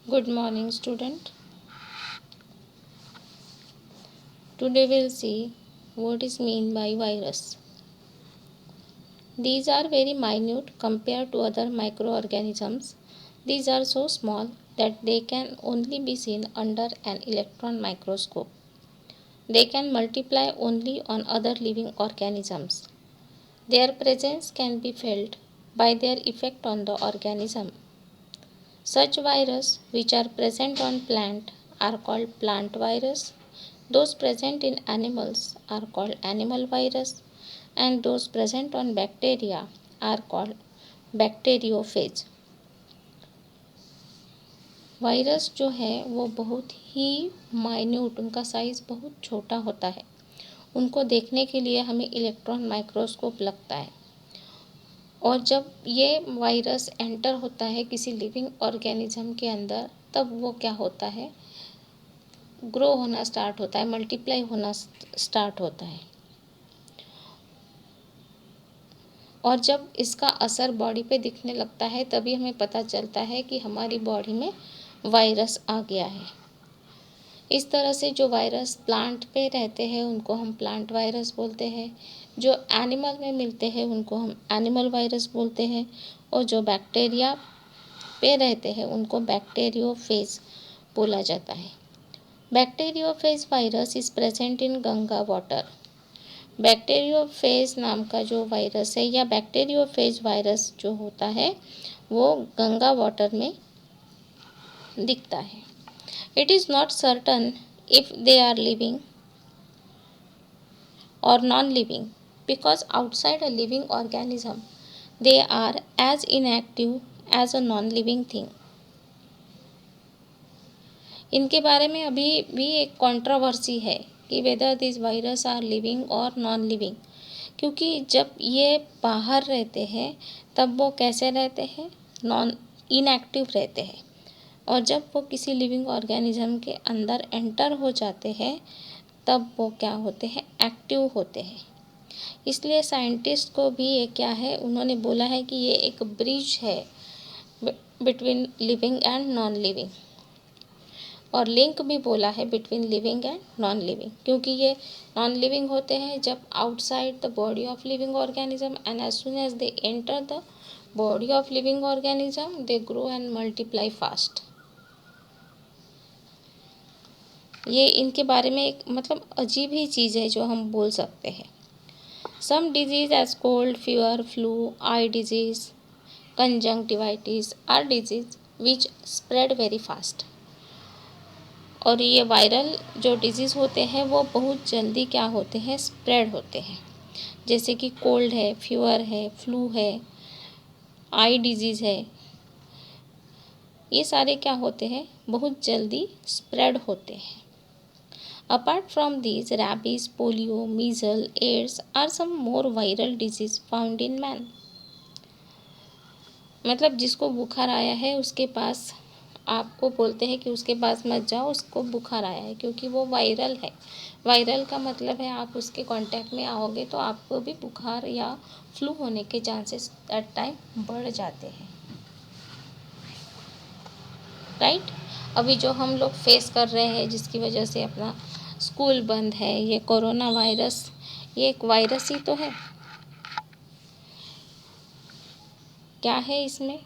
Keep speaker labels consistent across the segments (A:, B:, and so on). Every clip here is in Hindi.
A: Good morning, student. Today we'll see what is mean by virus. These are very minute compared to other microorganisms. These are so small that they can only be seen under an electron microscope. They can multiply only on other living organisms. Their presence can be felt by their effect on the organism. Such viruses which are present on plant are called plant virus. Those present in animals are called animal virus, and those present on bacteria are called bacteriophage. Virus जो है वो बहुत ही माइन्यूट, उनका साइज़ बहुत छोटा होता है। उनको देखने के लिए हमें इलेक्ट्रॉन माइक्रोस्कोप लगता है, और जब ये वायरस एंटर होता है किसी लिविंग ऑर्गेनिज्म के अंदर, तब वो क्या होता है, ग्रो होना स्टार्ट होता है, मल्टीप्लाई होना स्टार्ट होता है। और जब इसका असर बॉडी पे दिखने लगता है तभी हमें पता चलता है कि हमारी बॉडी में वायरस आ गया है। इस तरह से जो वायरस प्लांट पे रहते हैं उनको हम प्लांट वायरस बोलते हैं, जो एनिमल में मिलते हैं उनको हम एनिमल वायरस बोलते हैं, और जो बैक्टीरिया पे रहते हैं उनको बैक्टीरियोफेज बोला जाता है। Bacteriophage virus is present in Ganga water. Bacteriophage नाम का जो वायरस है या बैक्टीरियोफेज वायरस जो होता है वो गंगा वाटर में दिखता है। It is not certain if they are living or non-living, because outside a living organism they are as inactive as a non-living thing. इनके बारे में अभी भी एक कंट्रोवर्सी है कि whether this virus are living और नॉन लिविंग, क्योंकि जब ये बाहर रहते हैं तब वो कैसे रहते हैं, नॉन इनएक्टिव रहते हैं, और जब वो किसी लिविंग ऑर्गेनिज्म के अंदर एंटर हो जाते हैं तब वो क्या होते हैं, एक्टिव होते हैं। इसलिए साइंटिस्ट को भी ये क्या है, उन्होंने बोला है कि ये एक ब्रिज है between living and non living, और लिंक भी बोला है between living and non living, क्योंकि ये नॉन लिविंग होते हैं जब outside the body of living organism, and as soon as they enter the body of living organism they grow and multiply fast. ये इनके बारे में एक मतलब अजीब ही चीज़ है जो हम बोल सकते हैं। Some disease as cold, fever, flu, eye disease, conjunctivitis are disease which spread very fast. और ये वायरल जो डिजीज़ होते हैं वो बहुत जल्दी क्या होते हैं, स्प्रेड होते हैं। जैसे कि कोल्ड है, फीवर है, फ्लू है, आई डिजीज़ है, ये सारे क्या होते हैं, बहुत जल्दी स्प्रेड होते हैं। Apart from these, rabies, polio, measles, AIDS are some more viral disease found in man. मतलब जिसको बुखार आया है उसके पास, आपको बोलते हैं कि उसके पास मत जाओ, उसको बुखार आया है, क्योंकि वो वायरल है। वायरल का मतलब है आप उसके कांटेक्ट में आओगे तो आपको भी बुखार या फ्लू होने के चांसेस दैट टाइम बढ़ जाते हैं, राइट। अभी जो हम लोग फेस कर रहे हैं जिसकी वजह से अपना स्कूल बंद है, ये कोरोना वायरस, ये एक वायरस ही तो है। क्या है इसमें,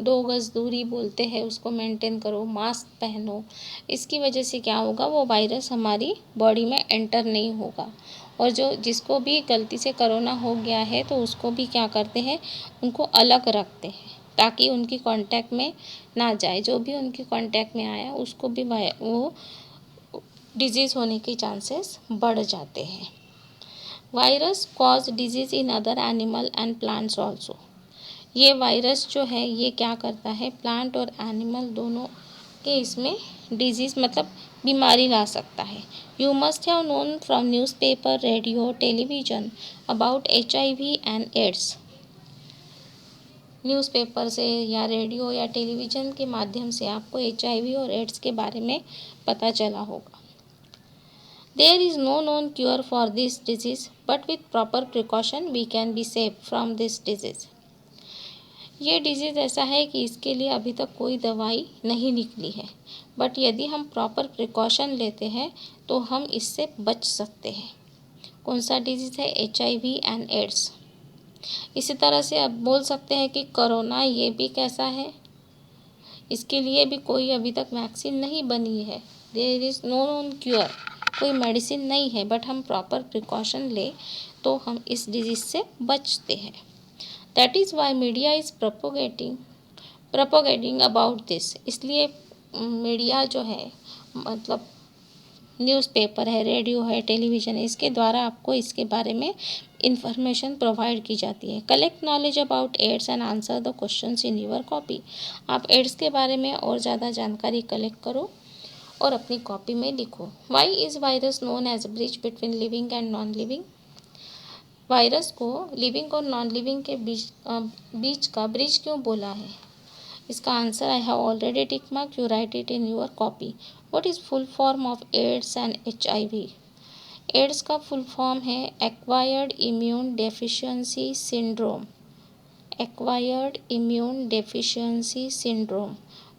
A: 2 गज दूरी बोलते हैं उसको मेंटेन करो, मास्क पहनो। इसकी वजह से क्या होगा, वो वायरस हमारी बॉडी में एंटर नहीं होगा, और जो जिसको भी गलती से कोरोना हो गया है तो उसको भी क्या करते हैं, उनको अलग रखते हैं ताकि उनकी कांटेक्ट में ना जाए। जो भी उनकी कांटेक्ट में आया उसको भी वो डिजीज़ होने के चांसेस बढ़ जाते हैं। Virus cause disease in other animal and plants also. ये वायरस जो है ये क्या करता है, प्लांट और एनिमल दोनों के इसमें डिजीज़ मतलब बीमारी ला सकता है। You must have known from newspaper, radio, television about HIV and AIDS. Newspaper से या रेडियो या टेलीविज़न के माध्यम से आपको HIV और एड्स के बारे में पता चला होगा। There is no known cure for this disease, but with proper precaution we can be safe from this disease. ये डिजीज़ ऐसा है कि इसके लिए अभी तक कोई दवाई नहीं निकली है, बट यदि हम प्रॉपर प्रिकॉशन लेते हैं तो हम इससे बच सकते हैं। कौन सा डिजीज़ है? HIV and AIDS. इसी तरह से अब बोल सकते हैं कि कोरोना, ये भी कैसा है? इसके लिए भी कोई अभी तक वैक्सीन नहीं बनी है। There is no known cure, कोई मेडिसिन नहीं है, बट हम प्रॉपर प्रिकॉशन ले तो हम इस डिजीज़ से बचते हैं। That is why media is propagating about this. इसलिए मीडिया जो है, मतलब न्यूज़पेपर है, रेडियो है, टेलीविज़न है, इसके द्वारा आपको इसके बारे में इंफॉर्मेशन प्रोवाइड की जाती है। Collect knowledge about AIDS and answer the questions in your copy. आप एड्स के बारे में और ज़्यादा जानकारी कलेक्ट करो और अपनी कॉपी में लिखो। Why is virus known as bridge between living and non living? Virus को लिविंग और नॉन लिविंग के बीच का ब्रिज क्यों बोला है? इसका answer I have already tick mark, you write it in your copy. What is full form of AIDS and HIV? AIDS का फुल फॉर्म है acquired immune deficiency syndrome, acquired immune deficiency syndrome.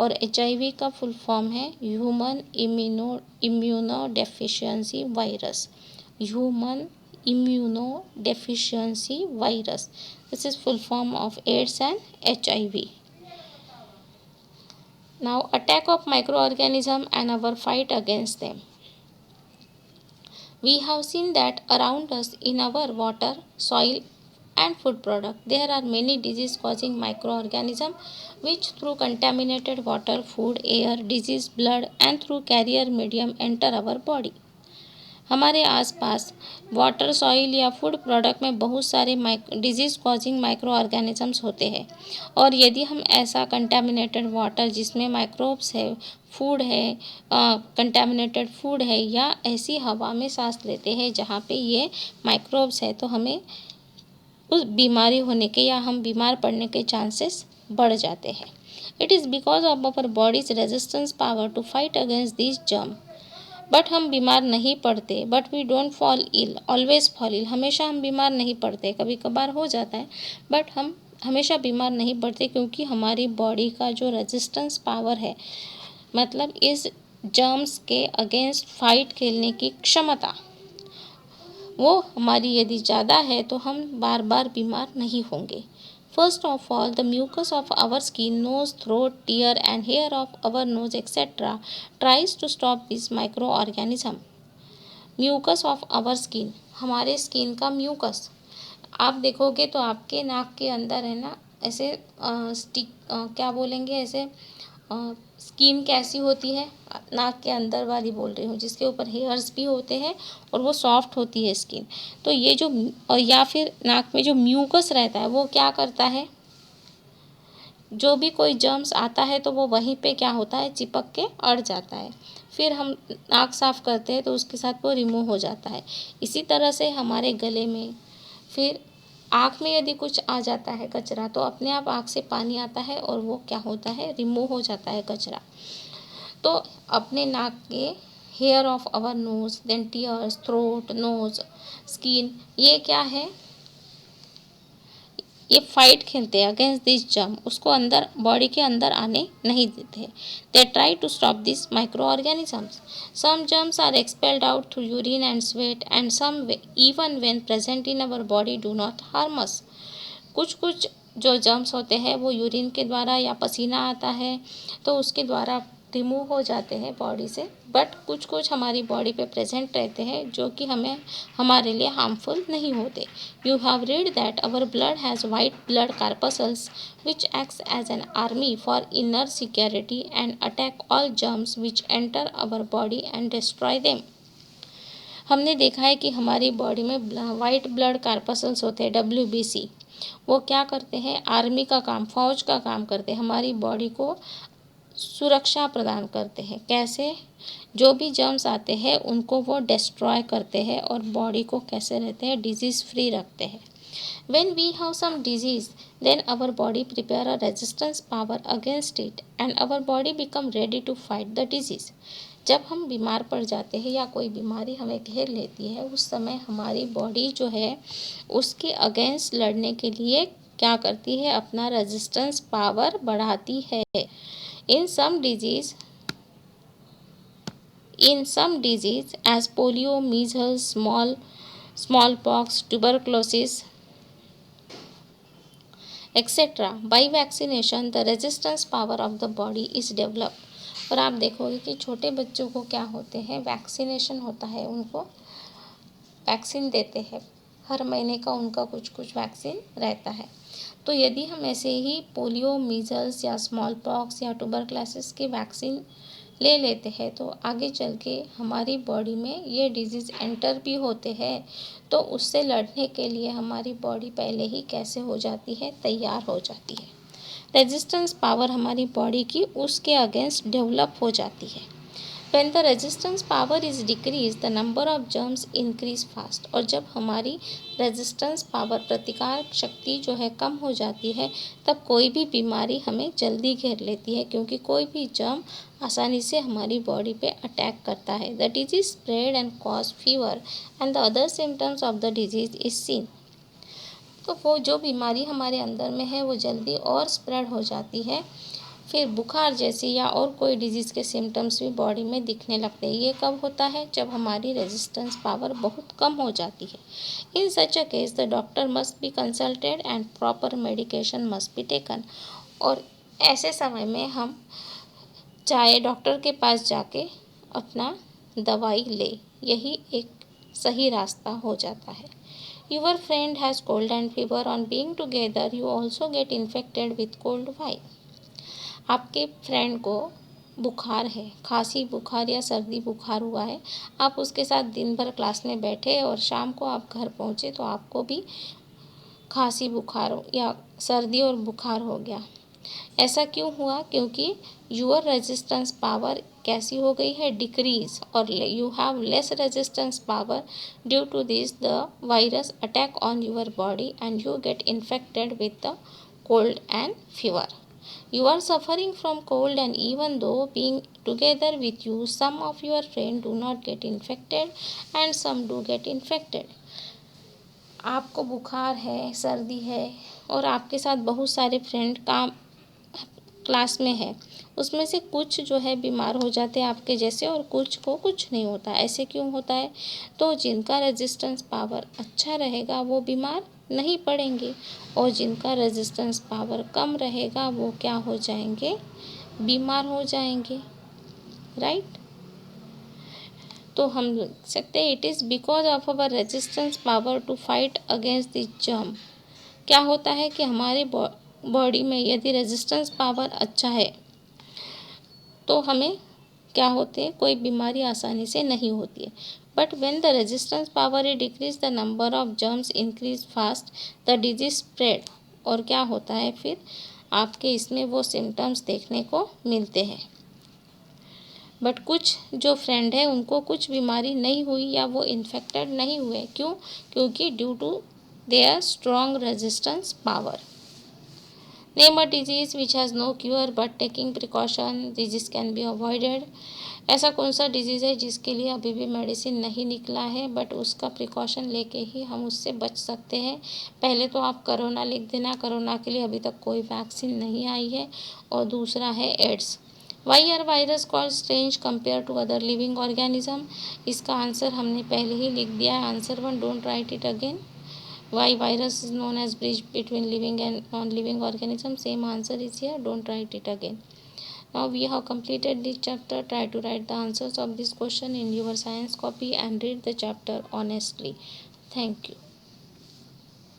A: और HIV का फुल फॉर्म है human immuno deficiency virus, human immuno deficiency virus. This is full form of AIDS and HIV. Now, attack of microorganism and our fight against them. We have seen that around us in our water, soil and food product, there are many disease causing microorganisms which through contaminated water, food, air, disease, blood and through carrier medium enter our body. हमारे आसपास वाटर, सॉइल या फूड प्रोडक्ट में बहुत सारे डिजीज़ कॉजिंग माइक्रो ऑर्गेनिजम्स होते हैं, और यदि हम ऐसा कंटामिनेटेड वाटर जिसमें माइक्रोब्स है, फूड है, कंटामिनेटेड फूड है, या ऐसी हवा में सांस लेते हैं जहाँ पे ये माइक्रोब्स है, तो हमें उस बीमारी होने के या हम बीमार पड़ने के चांसेस बढ़ जाते हैं। It is because of our body's resistance power to fight against this germ. But हम बीमार नहीं पड़ते, but we don't fall ill, always fall ill. हमेशा हम बीमार नहीं पड़ते, कभी कभार हो जाता है, बट हम हमेशा बीमार नहीं पड़ते, क्योंकि हमारी बॉडी का जो रेजिस्टेंस पावर है, मतलब इस जर्म्स के अगेंस्ट फाइट खेलने की क्षमता, वो हमारी यदि ज़्यादा है तो हम बार बार बीमार नहीं होंगे। First of all, the mucus of our skin, nose, throat, ear and hair of our nose etc. tries to stop this microorganism. Mucus of our skin, हमारे स्किन का म्यूकस, आप देखोगे तो आपके नाक के अंदर है ना, ऐसे क्या बोलेंगे, ऐसे स्किन कैसी होती है, नाक के अंदर वाली बोल रही हूँ, जिसके ऊपर हेयर्स भी होते हैं और वो सॉफ्ट होती है स्किन। तो ये जो या फिर नाक में जो म्यूकस रहता है वो क्या करता है, जो भी कोई जर्म्स आता है तो वो वहीं पे क्या होता है, चिपक के अड़ जाता है। फिर हम नाक साफ़ करते हैं तो उसके साथ वो रिमूव हो जाता है। इसी तरह से हमारे गले में, फिर आँख में यदि कुछ आ जाता है कचरा, तो अपने आप आँख से पानी आता है और वो क्या होता है, रिमूव हो जाता है कचरा। तो अपने नाक के hair of our nose, then tears, throat, nose, skin, ये क्या है, ये फाइट खेलते हैं अगेंस्ट दिस जर्म, उसको अंदर बॉडी के अंदर आने नहीं देते। They try to stop this micro organisms. Some germs are expelled out through urine and sweat and some even when present in our body do not harm us. कुछ कुछ जो जर्म्स होते हैं वो यूरिन के द्वारा या पसीना आता है तो उसके द्वारा रिमूव हो जाते हैं बॉडी से, बट कुछ कुछ हमारी बॉडी पे प्रेजेंट रहते हैं जो कि हमें हमारे लिए हार्मफुल नहीं होते। You have read that our blood has white blood corpuscles which acts as an army for inner security and attack all germs which enter our body and destroy them. हमने देखा है कि हमारी बॉडी में वाइट ब्लड कार्पसल्स होते हैं, WBC। वो क्या करते हैं, आर्मी का काम, फौज का काम करते हैं, हमारी बॉडी को सुरक्षा प्रदान करते हैं। कैसे, जो भी जर्म्स आते हैं उनको वो डिस्ट्रॉय करते हैं और बॉडी को कैसे रहते हैं, डिजीज़ फ्री रखते हैं। When we have some disease, then our body prepare a resistance power against it and our body become ready to fight the disease. जब हम बीमार पड़ जाते हैं या कोई बीमारी हमें घेर लेती है, उस समय हमारी बॉडी जो है उसके अगेंस्ट लड़ने के लिए क्या करती है, अपना रेजिस्टेंस पावर बढ़ाती है। In some disease as polio, measles, smallpox, tuberculosis, etc. By vaccination, the resistance power of the body is developed. और आप देखोगे कि छोटे बच्चों को क्या होते हैं, वैक्सीनेशन होता है, उनको वैक्सीन देते हैं, हर महीने का उनका कुछ कुछ वैक्सीन रहता है। तो यदि हम ऐसे ही पोलियो, मीजल्स या स्मॉल पॉक्स या ट्यूबरक्लोसिस की वैक्सीन ले लेते हैं तो आगे चल के हमारी बॉडी में ये डिजीज़ एंटर भी होते हैं, तो उससे लड़ने के लिए हमारी बॉडी पहले ही कैसे हो जाती है, तैयार हो जाती है। रेजिस्टेंस पावर हमारी बॉडी की उसके अगेंस्ट डेवलप हो जाती है। When the resistance power is decreased, the number of germs increase fast. और जब हमारी रेजिस्टेंस पावर, प्रतिकार शक्ति जो है कम हो जाती है, तब कोई भी बीमारी हमें जल्दी घेर लेती है, क्योंकि कोई भी जर्म आसानी से हमारी बॉडी पे अटैक करता है। The disease spread and cause fever and the other symptoms of the disease is seen. तो वो जो बीमारी हमारे अंदर में है वो जल्दी और स्प्रेड हो जाती है, फिर बुखार जैसी या और कोई डिजीज़ के सिम्टम्स भी बॉडी में दिखने लगते हैं। ये कब होता है, जब हमारी रेजिस्टेंस पावर बहुत कम हो जाती है। In such a case the doctor must be consulted and proper medication must be taken. और ऐसे समय में हम चाहे डॉक्टर के पास जाके अपना दवाई ले, यही एक सही रास्ता हो जाता है। Your friend has cold and fever. On being together, you also get infected with cold. Why? आपके फ्रेंड को बुखार है, खांसी बुखार या सर्दी बुखार हुआ है, आप उसके साथ दिन भर क्लास में बैठे और शाम को आप घर पहुँचे तो आपको भी खांसी बुखार या सर्दी और बुखार हो गया। ऐसा क्यों हुआ, क्योंकि यूर रेजिस्टेंस पावर कैसी हो गई है, डिक्रीज, और you have less resistance power. Due to this the virus attack on your body and you get infected with the cold and fever. You are suffering from cold, and even though being together with you, some of your friends do not get infected and some do get infected. आपको बुखार है, सर्दी है और आपके साथ बहुत सारे फ्रेंड क्लास में है, उसमें से कुछ जो है बीमार हो जाते हैं आपके जैसे और कुछ को कुछ नहीं होता। ऐसे क्यों होता है, तो जिनका रेजिस्टेंस पावर अच्छा रहेगा वो बीमार नहीं पड़ेंगे, और जिनका रेजिस्टेंस पावर कम रहेगा वो क्या हो जाएंगे, बीमार हो जाएंगे। राइट। तो हम लिख सकते हैं it is because of our resistance power to fight against the germ. क्या होता है कि हमारे बॉडी में यदि रेजिस्टेंस पावर अच्छा है तो हमें क्या होते हैं, कोई बीमारी आसानी से नहीं होती है। But when the resistance power is decrease the number of germs increase fast, the disease spread. और क्या होता है फिर आपके इसमें वो सिम्टम्स देखने को मिलते हैं। बट कुछ जो फ्रेंड है उनको कुछ बीमारी नहीं हुई या वो इन्फेक्टेड नहीं हुए, क्यों, क्योंकि due to their strong resistance power. Name a disease which has no cure but taking precaution disease can be avoided. ऐसा कौन सा डिजीज़ है जिसके लिए अभी भी मेडिसिन नहीं निकला है बट उसका प्रिकॉशन लेके ही हम उससे बच सकते हैं। पहले तो आप कोरोना लिख देना, कोरोना के लिए अभी तक कोई वैक्सीन नहीं आई है। और दूसरा है एड्स। Why are virus called strange compare to other living organism. इसका आंसर हमने पहले ही लिख दिया है, answer 1, don't write it again. Why virus is known as bridge between living and non-living organisms? Same answer is here, don't write it again. Now we have completed this chapter. Try to write the answers of this question in your science copy and read the chapter honestly. Thank you.